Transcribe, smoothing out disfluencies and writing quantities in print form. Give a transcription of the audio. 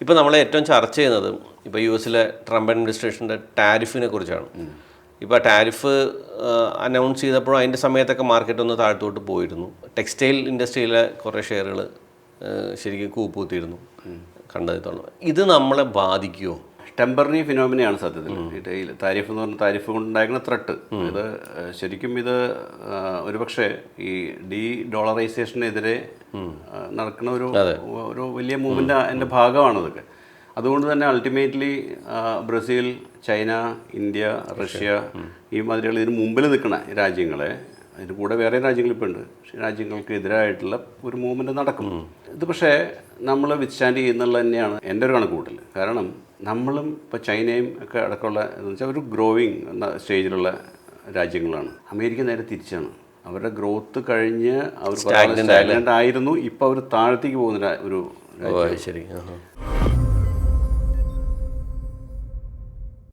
ഇപ്പോൾ നമ്മൾ ഏറ്റവും ചർച്ച ചെയ്യുന്നത് ഇപ്പോൾ യു എസിലെ ട്രംപ് അഡ്മിനിസ്ട്രേഷൻ്റെ ടാരിഫിനെ കുറിച്ചാണ്. ഇപ്പോൾ ടാരിഫ് അനൗൺസ് ചെയ്തപ്പോഴും അതിൻ്റെ സമയത്തൊക്കെ മാർക്കറ്റ് ഒന്ന് താഴ്ത്തോട്ട് പോയിരുന്നു. ടെക്സ്റ്റൈൽ ഇൻഡസ്ട്രിയിലെ കുറേ ഷെയറുകൾ ശരിക്കും കൂപ്പൂത്തിയിരുന്നു കണ്ടതിത്തോളം. ഇത് നമ്മളെ ബാധിക്കുമോ? ടെമ്പററി ഫിനോമിനയാണ് സത്യത്തിൽ. ഈ താരിഫ് എന്ന് പറഞ്ഞാൽ താരിഫ് കൊണ്ടുണ്ടായിരുന്ന ത്രെട്ട്. ഇത് ശരിക്കും ഇത് ഒരുപക്ഷെ ഈ ഡോളറൈസേഷനെതിരെ നടക്കുന്ന ഒരു വലിയ മൂവ്മെൻ്റ് അതിൻ്റെ ഭാഗമാണതൊക്കെ. അതുകൊണ്ട് തന്നെ ultimately Brazil, China, India, Russia ഈ മാതിരികൾ ഇതിന് മുമ്പിൽ നിൽക്കുന്ന രാജ്യങ്ങളെ, അതിന് കൂടെ വേറെ രാജ്യങ്ങളിപ്പോൾ ഉണ്ട്, പക്ഷേ രാജ്യങ്ങൾക്ക് എതിരായിട്ടുള്ള ഒരു മൂവ്മെൻറ്റ് നടക്കും. ഇത് പക്ഷേ നമ്മൾ വിത്ത്സ്റ്റാൻഡ് ചെയ്യുന്നുള്ള തന്നെയാണ് എൻ്റെ ഒരു കണക്കുകൂട്ടൽ. കാരണം നമ്മളും ഇപ്പോൾ ചൈനയും ഒക്കെ അടക്കമുള്ള എന്ന് വെച്ചാൽ ഒരു ഗ്രോയിങ് എന്ന സ്റ്റേജിലുള്ള രാജ്യങ്ങളാണ്. അമേരിക്ക നേരെ തിരിച്ചാണ്. അവരുടെ ഗ്രോത്ത് കഴിഞ്ഞ് അവർ സ്റ്റാഗ്നൻ്റ് ആയിരുന്നു. ഇപ്പോൾ അവർ താഴത്തേക്ക് പോകുന്ന ഒരു ശരി.